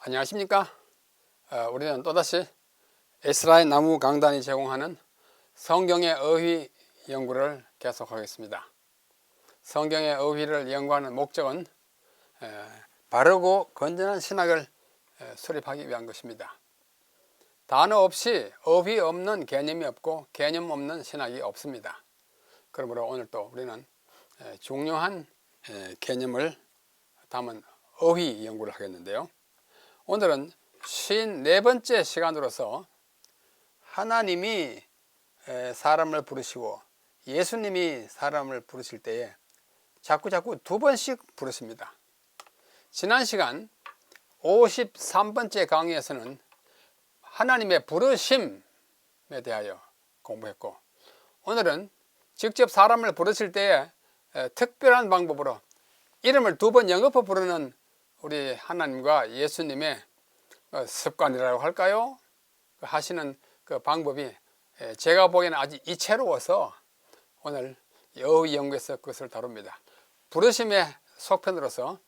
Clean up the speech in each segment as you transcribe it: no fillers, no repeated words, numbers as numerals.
안녕하십니까? 우리는 또다시 에스라의 나무 강단이 제공하는 성경의 어휘 연구를 계속하겠습니다. 성경의 어휘를 연구하는 목적은 바르고 건전한 신학을 수립하기 위한 것입니다. 단어 없이 어휘 없는 개념이 없고 개념 없는 신학이 없습니다. 그러므로 오늘 또 우리는 중요한 개념을 담은 어휘 연구를 하겠는데요. 오늘은 54번째 시간으로서 하나님이 사람을 부르시고 예수님이 사람을 부르실 때에 자꾸 두 번씩 부르십니다. 지난 시간 53번째 강의에서는 하나님의 부르심에 대하여 공부했고, 오늘은 직접 사람을 부르실 때에 특별한 방법으로 이름을 2번 영업해 부르는 우리 하나님과 예수님의 습관이라고 할까요? 하시는 그 방법이 제가 보기에는 아주 이채로워서 오늘 어휘 연구에서 그것을 다룹니다. 부르심의 속편으로서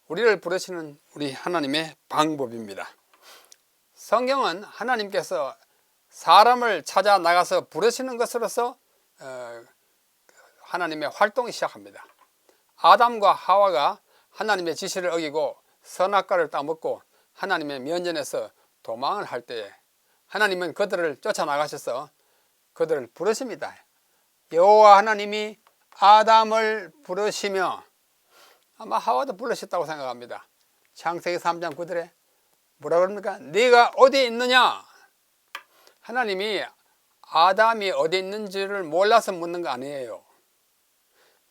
우리를 부르시는 우리 하나님의 방법입니다. 성경은 하나님께서 사람을 찾아 나가서 부르시는 것으로서 하나님의 활동이 시작합니다. 아담과 하와가 하나님의 지시를 어기고 선악과를 따먹고 하나님의 면전에서 도망을 할 때에 하나님은 그들을 쫓아나가셔서 그들을 부르십니다. 여호와 하나님이 아담을 부르시며, 아마 하와도 부르셨다고 생각합니다. 창세기 3장 9절에 뭐라 그럽니까? 네가 어디 있느냐? 하나님이 아담이 어디 있는지를 몰라서 묻는 거 아니에요.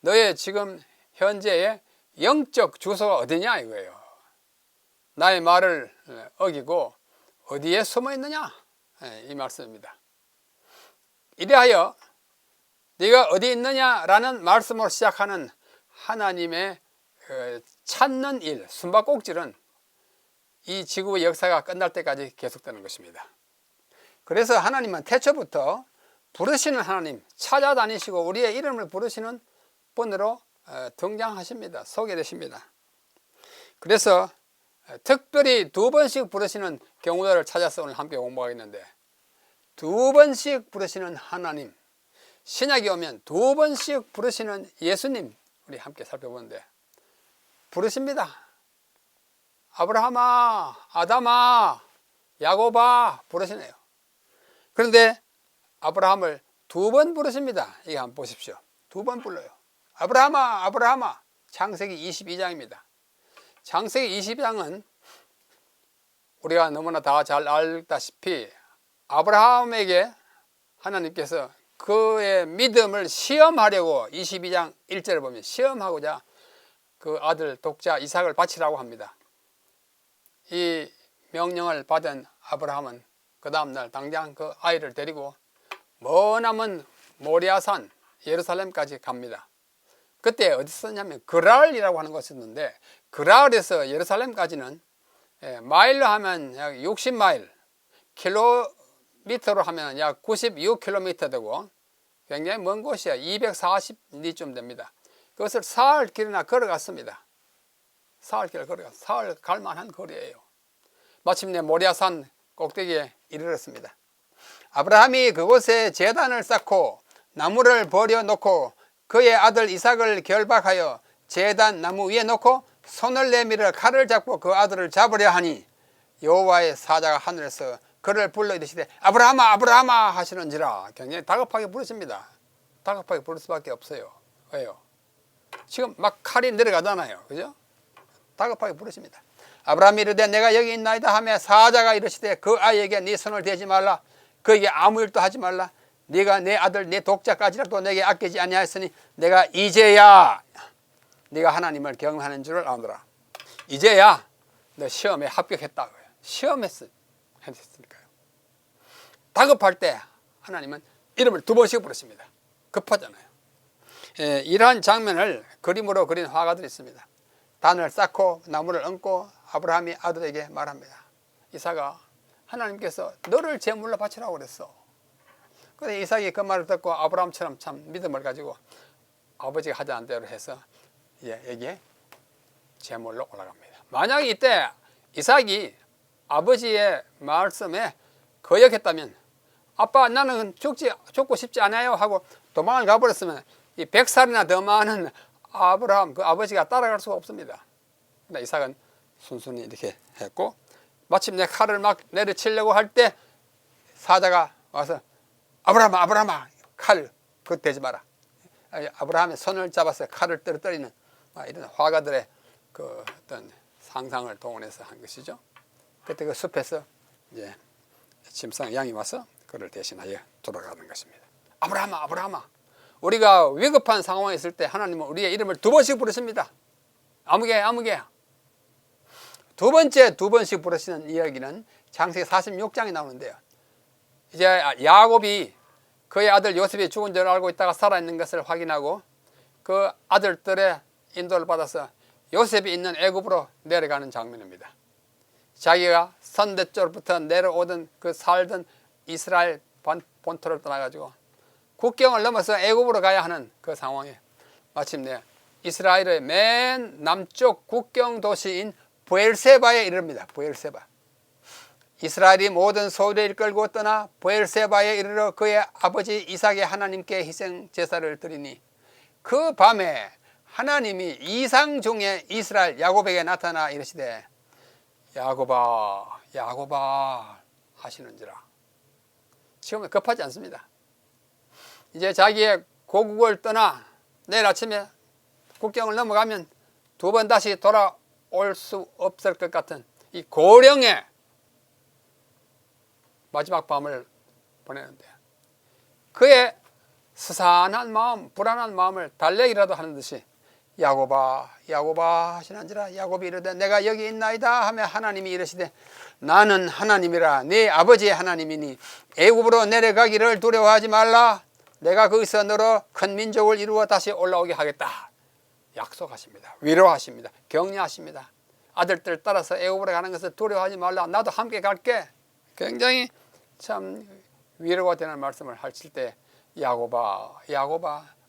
너의 지금 현재의 영적 주소가 어디냐 이거예요. 나의 말을 어기고 어디에 숨어 있느냐, 이 말씀입니다. 이래하여 네가 어디 있느냐라는 말씀으로 시작하는 하나님의 찾는 일, 숨바꼭질은 이 지구의 역사가 끝날 때까지 계속되는 것입니다. 그래서 하나님은 태초부터 부르시는 하나님, 찾아다니시고 우리의 이름을 부르시는 분으로 등장하십니다. 소개되십니다. 그래서 특별히 2번씩 부르시는 경우들을 찾아서 오늘 함께 공부하겠는데, 2번씩 부르시는 하나님, 신약이 오면 2번씩 부르시는 예수님, 우리 함께 살펴보는데 부르십니다. 아브라함아, 아담아, 야곱아 부르시네요. 그런데 아브라함을 2번 부르십니다. 이거 한번 보십시오. 2번 불러요. 아브라함아, 아브라함아. 창세기 22장입니다. 창세기 22장은 우리가 너무나 다 잘 알다시피 아브라함에게 하나님께서 그의 믿음을 시험하려고 22장 1절을 보면 시험하고자 그 아들 독자 이삭을 바치라고 합니다. 이 명령을 받은 아브라함은 그 다음날 당장 그 아이를 데리고 머나먼 모리아산 예루살렘까지 갑니다. 그때 어디 있었냐면 그랄이라고 하는 곳이 있는데, 그랄에서 예루살렘까지는 마일로 하면 약 60마일, 킬로미터로 하면 약 96km 되고 굉장히 먼 곳이야. 240리쯤 됩니다. 그것을 사흘 길이나 걸어갔습니다. 사흘 길을 걸어갔어요. 사흘 갈만한 거리예요. 마침내 모리아산 꼭대기에 이르렀습니다. 아브라함이 그곳에 제단을 쌓고 나무를 버려놓고 그의 아들 이삭을 결박하여 제단 나무 위에 놓고 손을 내밀어 칼을 잡고 그 아들을 잡으려 하니 여호와의 사자가 하늘에서 그를 불러 이르시되 아브라함아 아브라함아 하시는지라. 굉장히 다급하게 부르십니다. 다급하게 부를 수밖에 없어요. 왜요? 지금 막 칼이 내려가잖아요. 그죠? 다급하게 부르십니다. 아브라함이 이르되 내가 여기 있나이다 하며 사자가 이르시되 그 아이에게 네 손을 대지 말라. 그에게 아무 일도 하지 말라. 네가 내 아들 내 독자까지라도 내게 아끼지 아니하였으니 내가 이제야 네가 하나님을 경외하는 줄을 아노라. 이제야 너 시험에 합격했다고요. 시험했으니까요. 다급할 때 하나님은 이름을 2번씩 부르십니다. 급하잖아요. 이러한 장면을 그림으로 그린 화가들이 있습니다. 단을 쌓고 나무를 얹고 아브라함이 아들에게 말합니다. 이삭아, 하나님께서 너를 제물로 바치라고 그랬어. 그런데 이삭이 그 말을 듣고 아브라함처럼 참 믿음을 가지고 아버지가 하자는 대로 해서 여기에 제물로 올라갑니다. 만약에 이때 이삭이 아버지의 말씀에 거역했다면, 아빠 나는 죽고 싶지 않아요 하고 도망을 가버렸으면 이 100살이나 더 많은 아브라함 그 아버지가 따라갈 수가 없습니다. 근데 이삭은 순순히 이렇게 했고, 마침내 칼을 막 내려치려고 할 때 사자가 와서 아브라함아 칼 그거 대지 마라. 아브라함의 손을 잡아서 칼을 떨어뜨리는 이런 화가들의 그 어떤 상상을 동원해서 한 것이죠. 그때 그 숲에서 이제 짐승 양이 와서 그를 대신하여 돌아가는 것입니다. 아브라함아 우리가 위급한 상황에 있을 때 하나님은 우리의 이름을 2번씩 부르십니다. 아무개 두 번씩 부르시는 이야기는 창세기 46장에 나오는데요. 이제 야곱이 그의 아들 요셉이 죽은 줄 알고 있다가 살아있는 것을 확인하고 그 아들들의 인도를 받아서 요셉이 있는 애굽으로 내려가는 장면입니다. 자기가 선대쪽부터 내려오던 그 살던 이스라엘 본토를 떠나가지고 국경을 넘어서 애굽으로 가야 하는 그 상황에 마침내 이스라엘의 맨 남쪽 국경 도시인 브엘세바에 이릅니다. 브엘세바. 이스라엘이 모든 소리를 끌고 떠나 브엘세바에 이르러 그의 아버지 이삭의 하나님께 희생 제사를 드리니 그 밤에 하나님이 이상 중에 이스라엘 야곱에게 나타나 이르시되 야곱아 하시는지라. 지금은 급하지 않습니다. 이제 자기의 고국을 떠나 내일 아침에 국경을 넘어가면 2번 다시 돌아올 수 없을 것 같은 이 고령의 마지막 밤을 보내는데 그의 스산한 마음, 불안한 마음을 달래기라도 하는 듯이 야곱아 하시는지라. 야곱이 이르되 내가 여기 있나이다 하며 하나님이 이르시되 나는 하나님이라 네 아버지의 하나님이니 애굽으로 내려가기를 두려워하지 말라. 내가 거기서 너로 큰 민족을 이루어 다시 올라오게 하겠다. 약속하십니다. 위로하십니다. 격려하십니다. 아들들 따라서 애굽으로 가는 것을 두려워하지 말라. 나도 함께 갈게. 굉장히 참 위로가 되는 말씀을 하실 때 야곱아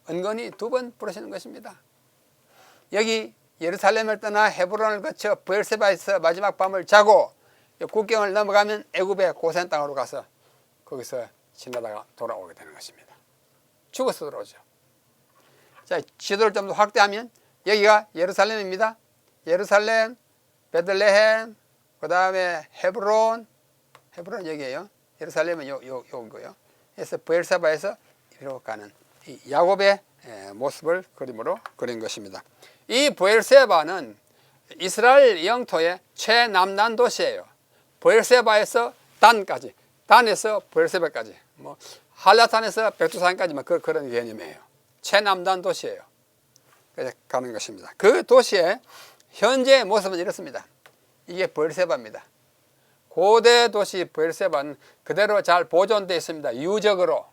은근히 2번 부르시는 것입니다. 여기 예루살렘을 떠나 헤브론을 거쳐 브엘세바에서 마지막 밤을 자고 국경을 넘어가면 애굽의 고센 땅으로 가서 거기서 지나다가 돌아오게 되는 것입니다. 죽어서 돌아오죠. 자, 지도를 좀 더 확대하면 여기가 예루살렘입니다. 예루살렘, 베들레헴, 그 다음에 헤브론 여기에요. 예루살렘은 요거요. 그래서 브엘세바에서 이리로 가는 이 야곱의 모습을 그림으로 그린 것입니다. 이 브엘세바는 이스라엘 영토의 최남단 도시예요. 브엘세바에서 단까지, 단에서 브엘세바까지, 뭐 한라산에서 백두산까지 그런 개념이에요. 최남단 도시예요. 그래서 가는 것입니다. 그 도시의 현재의 모습은 이렇습니다. 이게 브엘세바입니다. 고대 도시 브엘세바는 그대로 잘 보존되어 있습니다. 유적으로.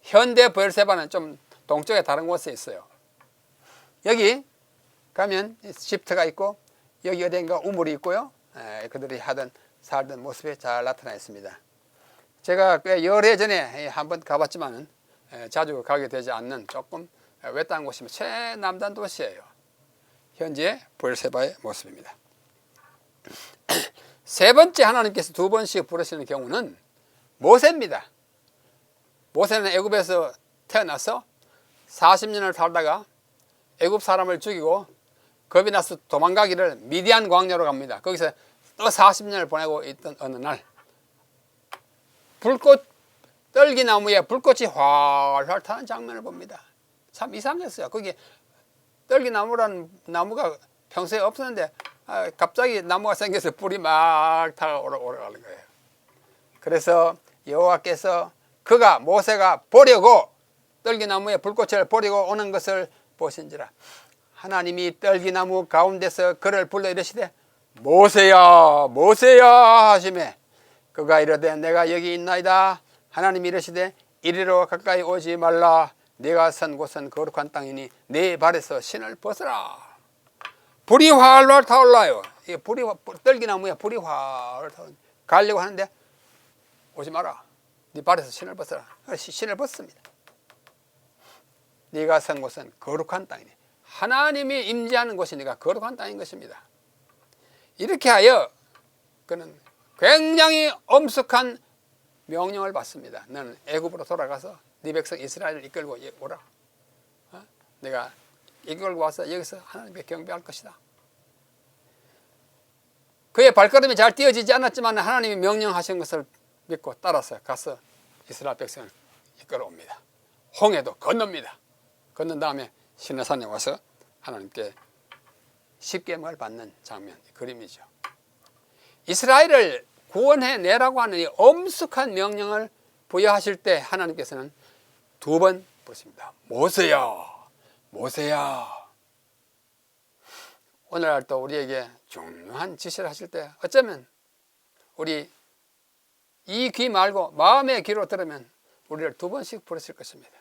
현대 브엘세바는 좀 동쪽에 다른 곳에 있어요. 여기 가면 집터가 있고 여기 어딘가 우물이 있고요. 그들이 살던 모습이 잘 나타나 있습니다. 제가 꽤 열해 전에 한번 가봤지만 자주 가게 되지 않는 조금 외딴 곳이면 최남단 도시예요. 현재 브엘세바의 모습입니다. 세 번째 하나님께서 2번씩 부르시는 경우는 모세입니다. 모세는 애굽에서 태어나서 40년을 살다가 애굽 사람을 죽이고 겁이 나서 도망가기를 미디안 광야로 갑니다. 거기서 또 40년을 보내고 있던 어느 날 떨기나무에 불꽃이 활활 타는 장면을 봅니다. 참 이상했어요. 거기 떨기나무라는 나무가 평소에 없었는데 갑자기 나무가 생겨서 불이 막 타고 올라가는 거예요. 그래서 여호와께서 모세가 보려고 떨기나무에 불꽃을 보려고 오는 것을 보신지라. 하나님이 떨기나무 가운데서 그를 불러 이르시되 모세야 하시매 그가 이르되 내가 여기 있나이다. 하나님이 이르시되 이리로 가까이 오지 말라. 네가 선 곳은 거룩한 땅이니 네 발에서 신을 벗어라. 불이 활활 타올라요. 떨기나무에 불이 활활 타올라. 가려고 하는데 오지 마라. 네 발에서 신을 벗어라. 신을 벗습니다. 네가 선 곳은 거룩한 땅이니 하나님이 임재하는 곳이니까 거룩한 땅인 것입니다. 이렇게 하여 그는 굉장히 엄숙한 명령을 받습니다. 너는 애굽으로 돌아가서 네 백성 이스라엘을 이끌고 오라. 내가 이끌고 와서 여기서 하나님께 경배할 것이다. 그의 발걸음이 잘 띄어지지 않았지만 하나님이 명령하신 것을 믿고 따라서 가서 이스라엘 백성을 이끌어옵니다. 홍해도 건넙니다. 건넌 다음에 시내산에 와서 하나님께 십계명을 받는 장면, 그림이죠. 이스라엘을 구원해내라고 하는 이 엄숙한 명령을 부여하실 때 하나님께서는 두 번 부르십니다. 모세야, 모세야. 오늘날 또 우리에게 중요한 지시를 하실 때 어쩌면 우리 이 귀 말고 마음의 귀로 들으면 우리를 두 번씩 부르실 것입니다.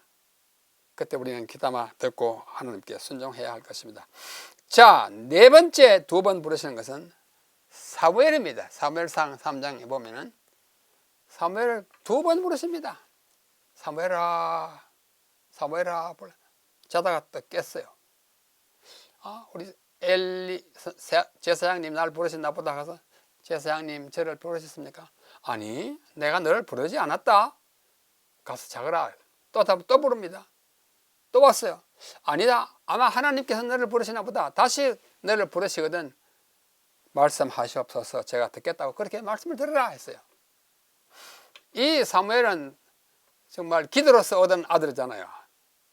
그때 우리는 귀담아 듣고 하나님께 순종해야 할 것입니다. 자, 네 번째 두 번 부르시는 것은 사무엘입니다. 사무엘상 3장에 보면은 사무엘을 두 번 부르십니다. 사무엘아, 사무엘아. 자다가 또 깼어요. 우리 엘리 제사장님 날 부르셨나 보다 가서 제사장님 저를 부르셨습니까? 아니, 내가 너를 부르지 않았다. 가서 자거라. 또 부릅니다. 또 왔어요. 아니다. 아마 하나님께서 너를 부르시나 보다. 다시 너를 부르시거든 말씀하시옵소서. 제가 듣겠다고 그렇게 말씀을 들으라 했어요. 이 사무엘은 정말 기도로서 얻은 아들이잖아요.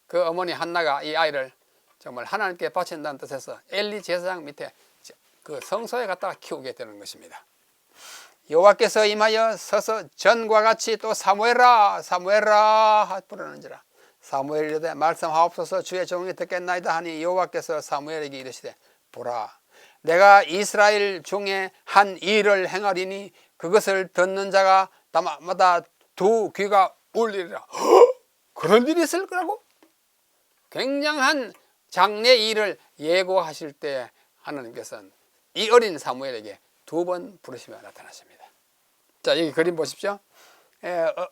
그 어머니 한나가 이 아이를 정말 하나님께 바친다는 뜻에서 엘리 제사장 밑에 그 성소에 갖다가 키우게 되는 것입니다. 여호와께서 임하여 서서 전과 같이 또 사무엘아, 사무엘아 부르는지라. 사무엘이 이르되 말씀하옵소서. 주의 종이 듣겠나이다 하니 여호와께서 사무엘에게 이르시되 보라, 내가 이스라엘 중에 한 일을 행하리니 그것을 듣는 자가 다마다 두 귀가 울리리라. 그런 일이 있을 거라고? 굉장한 장래 일을 예고하실 때 하나님께서는 이 어린 사무엘에게 두 번 부르시며 나타나십니다. 자, 여기 그림 보십시오.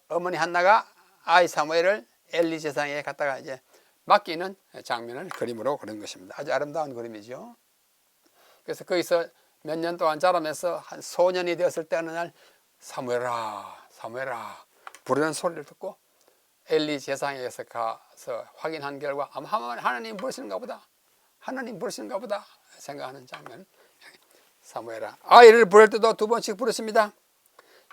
어머니 한나가 아이 사무엘을 엘리 제사장에 갖다가 이제 맡기는 장면을 그림으로 그린 것입니다. 아주 아름다운 그림이죠. 그래서 거기서 몇 년 동안 자라면서 한 소년이 되었을 때 어느 날 사무엘아, 사무엘아 부르는 소리를 듣고 엘리 제사장에게서 가서 확인한 결과 아마 하나님 부르시는가 보다, 하나님 부르시는가 보다 생각하는 장면. 사무엘아, 아이를 부를 때도 두 번씩 부르십니다.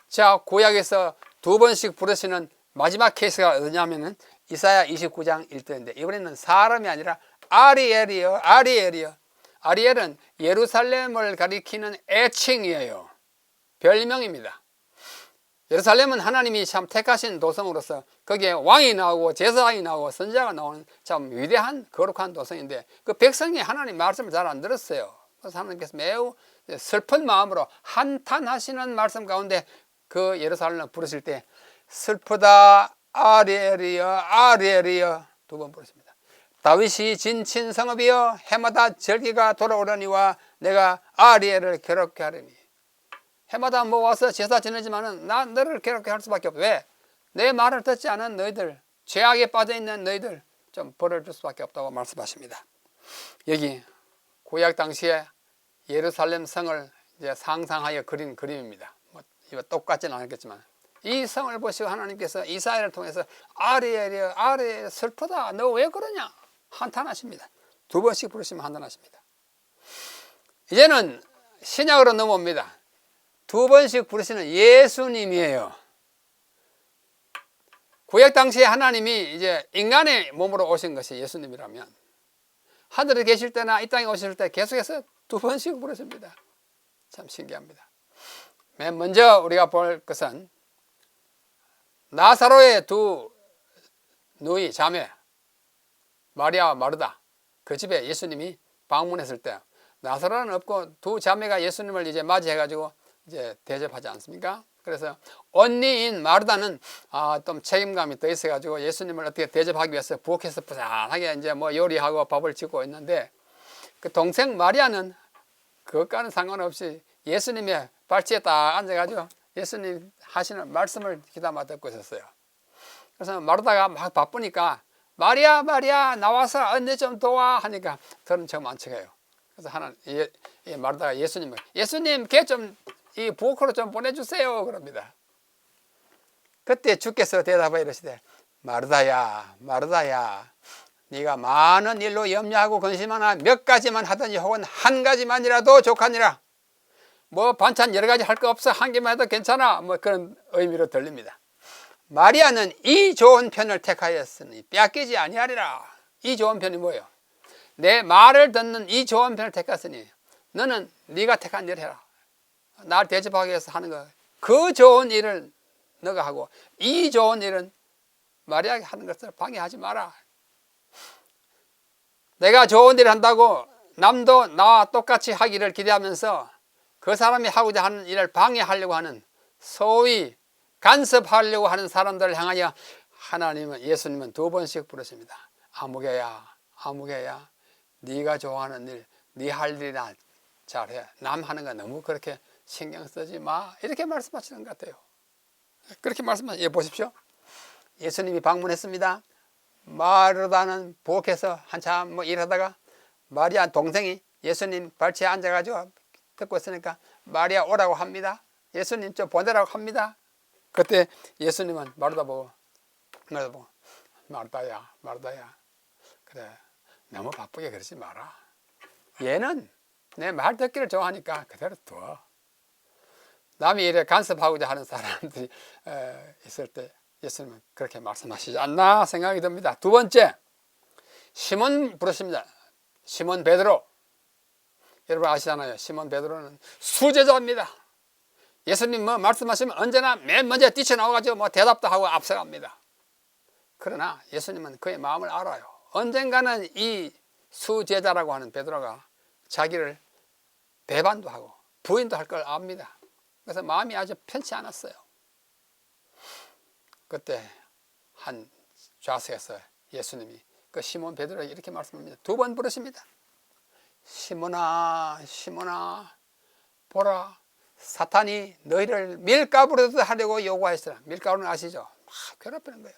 자, 구약에서 두 번씩 부르시는 마지막 케이스가 어디냐면은 이사야 29장 1절인데 이번에는 사람이 아니라 아리엘이요, 아리엘이요. 아리엘은 예루살렘을 가리키는 애칭이에요. 별명입니다. 예루살렘은 하나님이 참 택하신 도성으로서 거기에 왕이 나오고 제사장이 나오고 선지자가 나오는 참 위대한 거룩한 도성인데 그 백성이 하나님 말씀을 잘 안 들었어요. 그래서 하나님께서 매우 슬픈 마음으로 한탄하시는 말씀 가운데 그 예루살렘을 부르실 때 슬프다 아리엘이여, 아리엘이여 두 번 부르십니다. 다윗이 진친 성읍이여 해마다 절기가 돌아오려니와 내가 아리엘을 괴롭게 하리니. 해마다 뭐 와서 제사 지내지만은 나 너를 괴롭게 할 수밖에 없어. 왜? 내 말을 듣지 않은 너희들, 죄악에 빠져 있는 너희들 좀 벌을 줄 수밖에 없다고 말씀하십니다. 여기 구약 당시에 예루살렘 성을 이제 상상하여 그린 그림입니다. 뭐 이거 똑같지는 않겠지만 이 성을 보시고 하나님께서 이사야를 통해서 아리엘이여, 아리엘 슬프다. 너 왜 그러냐? 한탄하십니다. 두 번씩 부르시면 한탄하십니다. 이제는 신약으로 넘어옵니다. 두 번씩 부르시는 예수님이에요. 구약 당시에 하나님이 이제 인간의 몸으로 오신 것이 예수님이라면 하늘에 계실 때나 이 땅에 오실 때 계속해서 두 번씩 부르십니다. 참 신기합니다. 맨 먼저 우리가 볼 것은 나사로의 두 누이 자매 마리아와 마르다, 그 집에 예수님이 방문했을 때 나사로는 없고 두 자매가 예수님을 이제 맞이해가지고 이제 대접하지 않습니까? 그래서 언니인 마르다는 좀 책임감이 더 있어가지고 예수님을 어떻게 대접하기 위해서 부엌에서 부산하게 이제 뭐 요리하고 밥을 짓고 있는데 그 동생 마리아는 그것과는 상관없이 예수님의 발치에 딱 앉아가지고 예수님 하시는 말씀을 귀담아 듣고 있었어요. 그래서 마르다가 막 바쁘니까 마리아, 마리아 나와서 언니 좀 도와 하니까 저는 처음 안 쳐가요. 그래서 마르다가 예수님 걔 좀 이 부엌으로 좀 보내주세요. 그럽니다. 그때 주께서 대답하여 이러시되 마르다야 마르다야 네가 많은 일로 염려하고 근심하나 몇 가지만 하든지 혹은 한 가지만이라도 족하니라. 뭐 반찬 여러 가지 할 거 없어 한 개만 해도 괜찮아 뭐 그런 의미로 들립니다. 마리아는 이 좋은 편을 택하였으니 빼앗기지 아니하리라. 이 좋은 편이 뭐예요? 내 말을 듣는 이 좋은 편을 택했으니 너는 네가 택한 일을 해라. 날 대접하기 위해서 하는 거 그 좋은 일을 너가 하고 이 좋은 일은 마리아가 하는 것을 방해하지 마라. 내가 좋은 일을 한다고 남도 나와 똑같이 하기를 기대하면서 그 사람이 하고자 하는 일을 방해하려고 하는 소위 간섭하려고 하는 사람들을 향하여 하나님은 예수님은 두 번씩 부르십니다. 아무개야 아무개야 네가 좋아하는 일 네 할 일이나 잘해. 남 하는 거 너무 그렇게 신경 쓰지 마. 이렇게 말씀하시는 것 같아요. 그렇게 말씀하시죠. 예, 보십시오. 예수님이 방문했습니다. 마르다는 부엌에서 한참 뭐 일하다가 마리아 동생이 예수님 발치에 앉아가지고 듣고 있으니까 마리아 오라고 합니다. 예수님 좀 보내라고 합니다. 그때 예수님은 마르다 보고 마르다야 마르다야 그래 너무 바쁘게 그러지 마라. 얘는 내 말 듣기를 좋아하니까 그대로 둬. 남이 이래 간섭하고자 하는 사람들이 있을 때 예수님은 그렇게 말씀하시지 않나 생각이 듭니다. 두 번째, 시몬 부르십니다. 시몬 베드로. 여러분 아시잖아요. 시몬 베드로는 수제자입니다. 예수님 뭐 말씀하시면 언제나 맨 먼저 뛰쳐나와가지고 뭐 대답도 하고 앞서갑니다. 그러나 예수님은 그의 마음을 알아요. 언젠가는 이 수제자라고 하는 베드로가 자기를 배반도 하고 부인도 할 걸 압니다. 그래서 마음이 아주 편치 않았어요. 그때 한 좌석에서 예수님이 그 시몬 베드로에게 이렇게 말씀합니다. 두 번 부르십니다. 시몬아 시몬아 보라 사탄이 너희를 밀가부르듯 하려고 요구하였으나 밀가부르는 아시죠? 막 괴롭히는 거예요.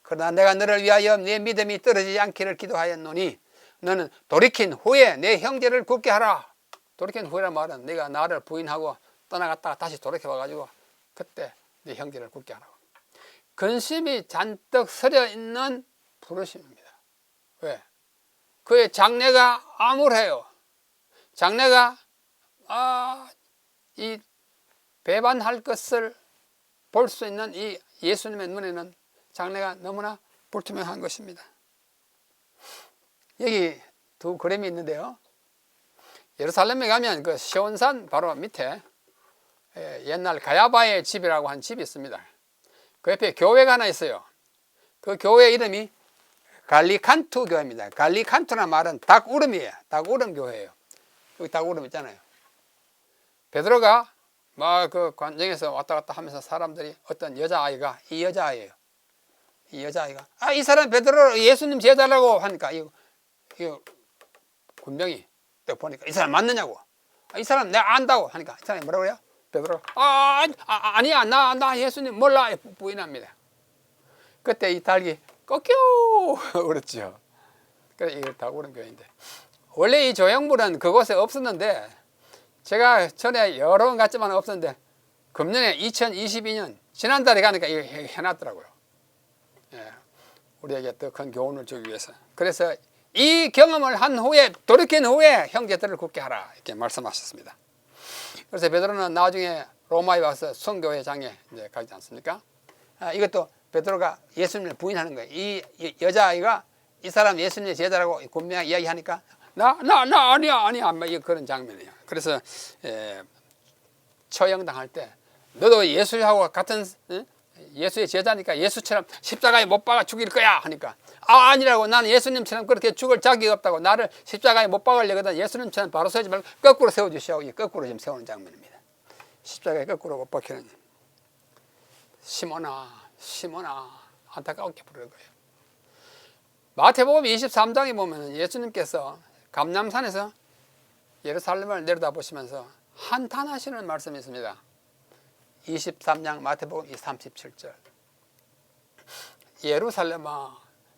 그러나 내가 너를 위하여 내 믿음이 떨어지지 않기를 기도하였노니 너는 돌이킨 후에 내 형제를 굳게 하라. 돌이킨 후에란 말은 네가 나를 부인하고 떠나갔다가 다시 돌이켜 와가지고 그때 네 형제를 굳게 하라고. 근심이 잔뜩 서려 있는 부르심입니다. 왜? 그의 장래가 암울해요. 장래가 이 배반할 것을 볼 수 있는 이 예수님의 눈에는 장래가 너무나 불투명한 것입니다. 여기 두 그림이 있는데요. 예루살렘에 가면 그 시온산 바로 밑에 옛날 가야바의 집이라고 한 집이 있습니다. 그 옆에 교회가 하나 있어요. 그 교회 이름이 갈리칸투 교회입니다. 갈리칸투라는 말은 닭울음이에요. 닭울음 교회예요. 여기 닭울음 있잖아요. 베드로가 막 그 관정에서 왔다 갔다 하면서 사람들이 어떤 여자아이가 이 여자아이예요. 이 여자아이가 이 사람 베드로 예수님 제자라고 하니까 이거 군병이 딱 보니까 이 사람 맞느냐고. 이 사람 내가 안다고 하니까 이 사람이 뭐라고 해요? 베드로가 아니야 나 예수님 몰라 부인합니다. 그때 이 닭이 꺾여 그랬죠. 그래 이게 닭울음 교회인데 원래 이 조형물은 그곳에 없었는데 제가 전에 여러 번 갔지만 없었는데 금년에 2022년 지난달에 가니까 이거 해놨더라고요. 예, 우리에게 더 큰 교훈을 주기 위해서. 그래서 이 경험을 한 후에 돌이킨 후에 형제들을 굳게 하라 이렇게 말씀하셨습니다. 그래서 베드로는 나중에 로마에 와서 순교회장에 이제 가지 않습니까? 이것도 베드로가 예수님을 부인하는 거예요. 이 여자아이가 이 사람 예수님의 제자라고 분명히 이야기하니까 나 아니야 그런 장면이에요. 그래서 처형당할 때 너도 예수하고 같은 예수의 제자니까 예수처럼 십자가에 못 박아 죽일 거야 하니까 아니라고 나는 예수님처럼 그렇게 죽을 자격이 없다고 나를 십자가에 못 박으려거든 예수님처럼 바로 서지 말고 거꾸로 세워주시오. 거꾸로 지금 세우는 장면입니다. 십자가에 거꾸로 못 박히는 시몬아 안타깝게 부르는 거예요. 마태복음 23장에 보면 예수님께서 감람산에서 예루살렘을 내려다보시면서 한탄하시는 말씀이 있습니다. 23장 마태복음 37절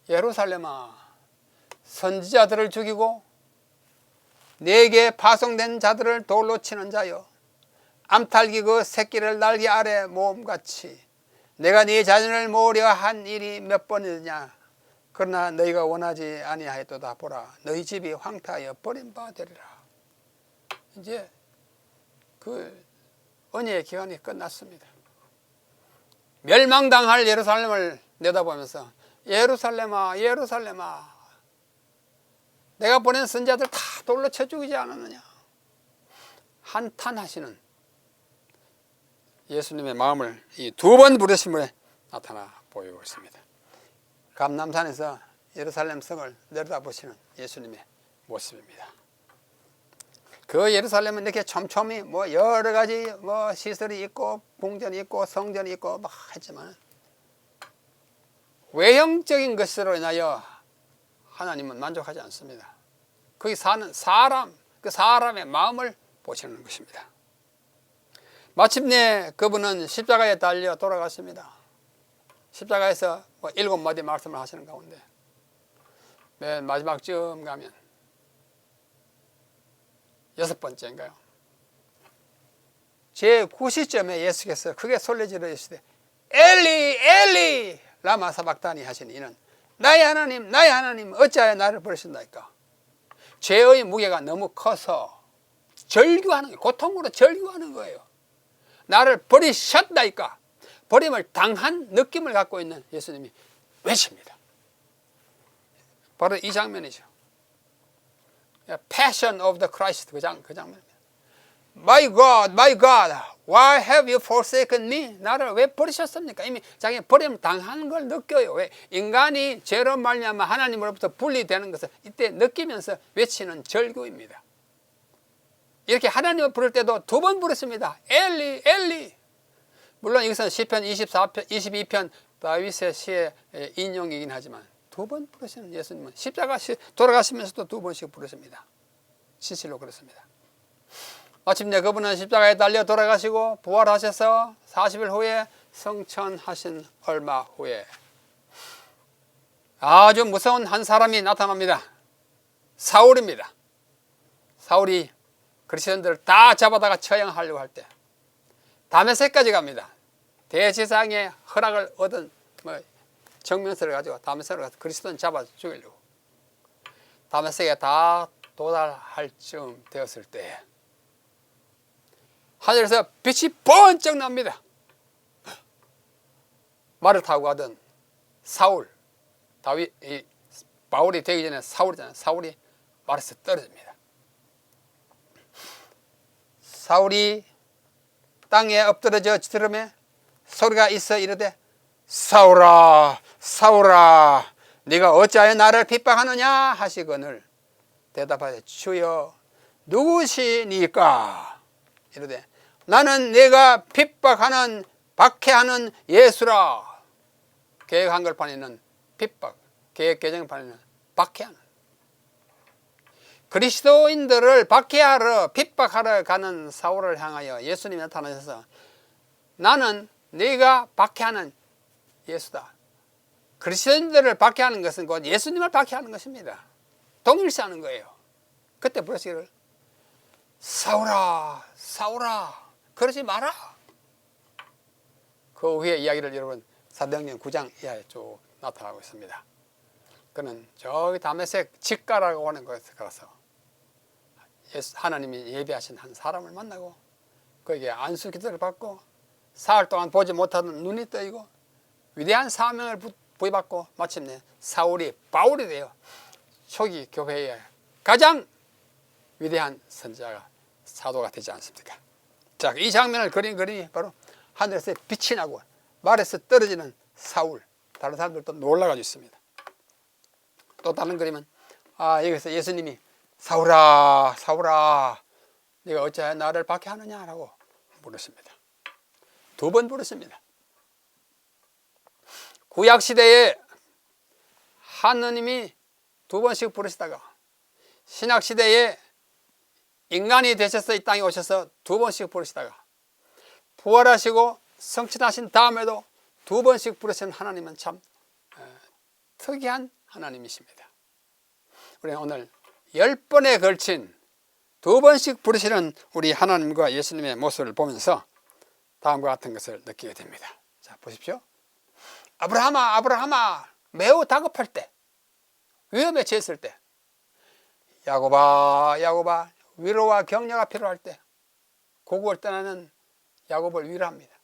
예루살렘아 선지자들을 죽이고 내게 파송된 자들을 돌로 치는 자여 암탉이 그 새끼를 날개 아래 모음같이 내가 네 자녀를 모으려 한 일이 몇 번이냐. 그러나 너희가 원하지 아니하였도다. 보라, 너희 집이 황폐하여 버림받으리라. 이제 그 언약의 기간이 끝났습니다. 멸망당할 예루살렘을 내다보면서 예루살렘아 예루살렘아 내가 보낸 선자들 다 돌로 쳐 죽이지 않았느냐. 한탄하시는 예수님의 마음을 이 두 번 부르심에 나타나 보이고 있습니다. 감람산에서 예루살렘 성을 내려다보시는 예수님의 모습입니다. 그 예루살렘은 이렇게 촘촘히 뭐 여러 가지 뭐 시설이 있고 궁전이 있고 성전이 있고 막 했지만 외형적인 것으로 인하여 하나님은 만족하지 않습니다. 거기 사는 사람, 그 사람의 마음을 보시는 것입니다. 마침내 그분은 십자가에 달려 돌아갔습니다. 십자가에서 뭐 7마디 말씀을 하시는 가운데 맨 마지막쯤 가면 6번째인가요? 제9시점에 예수께서 크게 소리지르 이르시되 엘리 엘리 라마 사박다니 하시니 이는 나의 하나님 어찌하여 나를 버리신다니까. 죄의 무게가 너무 커서 절규하는 거예요. 고통으로 절규하는 거예요. 나를 버리셨다니까. 버림을 당한 느낌을 갖고 있는 예수님이 외칩니다. 바로 이 장면이죠. Passion of the Christ 그 장면입니다. My God, why have you forsaken me? 나를 왜 버리셨습니까? 이미 자기 버림을 당한 걸 느껴요. 왜? 인간이 죄로 말미암아 하나님으로부터 분리되는 것을 이때 느끼면서 외치는 절규입니다. 이렇게 하나님을 부를 때도 두 번 부르십니다. 엘리 엘리. 물론 이것은 시편 24편, 22편 다윗의 시의 인용이긴 하지만 두 번 부르시는 예수님은 십자가 돌아가시면서도 두 번씩 부르십니다. 진실로 그렇습니다. 마침내 그분은 십자가에 달려 돌아가시고 부활하셔서 40일 후에 성천하신 얼마 후에 아주 무서운 한 사람이 나타납니다. 사울입니다. 사울이 그리스도인들을 다 잡아다가 처형하려고 할 때 다메섹까지 갑니다. 대제사장의 허락을 얻은 정면서를 가지고 다메섹으로 가서 그리스도인 잡아 죽이려고 다메섹에 다 도달할 쯤 되었을 때 하늘에서 빛이 번쩍 납니다. 말을 타고 가던 사울, 바울이 되기 전에 사울이잖아요. 사울이 말에서 떨어집니다. 사울이 땅에 엎드러져 지르며 소리가 있어 이르되 사울아 사울아 네가 어찌하여 나를 핍박하느냐 하시거늘 대답하되 주여 누구시니까 이르되 나는 네가 핍박하는 박해하는 예수라. 계획 한글판에는 핍박, 계획 개정판에는 박해하는 그리스도인들을 박해하러 핍박하러 가는 사울을 향하여 예수님이 나타나셔서 나는 네가 박해하는 예수다. 그리스도인들을 박해하는 것은 곧 예수님을 박해하는 것입니다. 동일시하는 거예요. 그때 부르시기를 사울아 사울아 그러지 마라. 그 후에 이야기를 여러분 사도행전 9장 이하에 쭉 나타나고 있습니다. 그는 저기 다메섹 직가라고 하는 곳에 가서 하나님이 예비하신 한 사람을 만나고 그에게 안수 기도를 받고 사흘 동안 보지 못하던 눈이 떠이고 위대한 사명을 부여받고 마침내 사울이 바울이 되어 초기 교회의 가장 위대한 선지자가 사도가 되지 않습니까? 자, 이 장면을 그린 그림이 바로 하늘에서 빛이 나고 말에서 떨어지는 사울. 다른 사람들도 놀라가지고 있습니다. 또 다른 그림은 여기서 예수님이 사울아 사울아 네가 어찌하여 나를 박해하느냐라고 부르십니다. 두 번 부르십니다. 구약시대에 하느님이 두 번씩 부르시다가 신약시대에 인간이 되셔서 이 땅에 오셔서 두 번씩 부르시다가 부활하시고 성천하신 다음에도 두 번씩 부르신 하나님은 참 특이한 하나님이십니다. 우리는 오늘 10번에 걸친 두 번씩 부르시는 우리 하나님과 예수님의 모습을 보면서 다음과 같은 것을 느끼게 됩니다. 자, 보십시오. 아브라함아, 아브라함아, 매우 다급할 때, 위험에 처했을 때, 야곱아, 야곱아, 위로와 격려가 필요할 때, 고국을 떠나는 야곱을 위로합니다.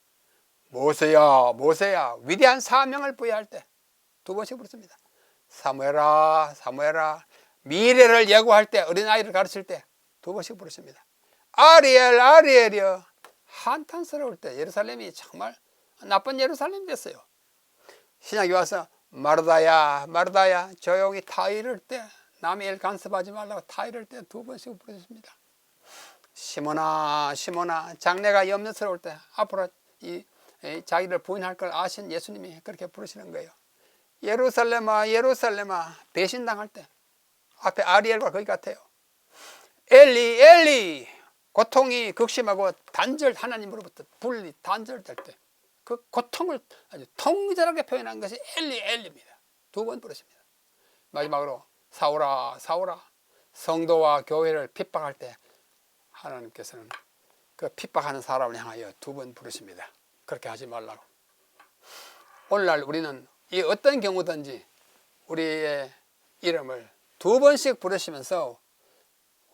모세야, 모세야, 위대한 사명을 부여할 때 두 번씩 부르습니다. 사무엘아, 사무엘아, 미래를 예고할 때, 어린아이를 가르칠 때 두 번씩 부르십니다. 아리엘, 아리엘이여, 한탄스러울 때 예루살렘이 정말 나쁜 예루살렘이 됐어요. 신약에 와서 마르다야, 마르다야, 조용히 타 이를 때, 남의 일 간섭하지 말라고 타 이를 때 두 번씩 부르십니다. 시몬아, 시몬아, 장래가 염려스러울 때 앞으로 자기를 부인할 걸 아신 예수님이 그렇게 부르시는 거예요. 예루살렘아, 예루살렘아, 배신당할 때 앞에 아리엘과 거기 같아요. 엘리, 엘리, 고통이 극심하고 단절, 하나님으로부터 분리 단절될 때 그 고통을 아주 통절하게 표현한 것이 엘리, 엘리입니다. 두 번 부르십니다. 마지막으로 사오라, 사오라, 성도와 교회를 핍박할 때 하나님께서는 그 핍박하는 사람을 향하여 두 번 부르십니다. 그렇게 하지 말라고. 오늘날 우리는 이 어떤 경우든지 우리의 이름을 두 번씩 부르시면서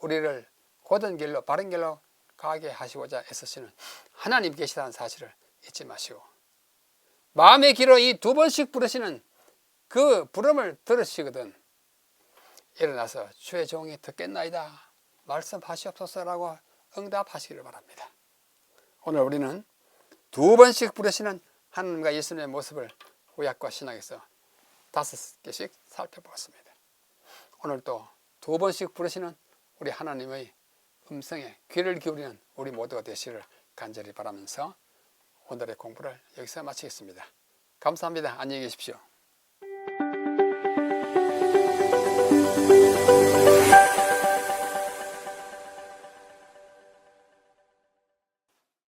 우리를 고든 길로, 바른 길로 가게 하시고자 애쓰시는 하나님 계시다는 사실을 잊지 마시고, 마음의 귀로 이 두 번씩 부르시는 그 부름을 들으시거든 일어나서 주의 종이 듣겠나이다 말씀하시옵소서라고 응답하시기를 바랍니다. 오늘 우리는 두 번씩 부르시는 하나님과 예수님의 모습을 구약과 신약에서 5개씩 살펴보았습니다. 오늘 또 두 번씩 부르시는 우리 하나님의 음성에 귀를 기울이는 우리 모두가 되시기를 간절히 바라면서 오늘의 공부를 여기서 마치겠습니다. 감사합니다. 안녕히 계십시오.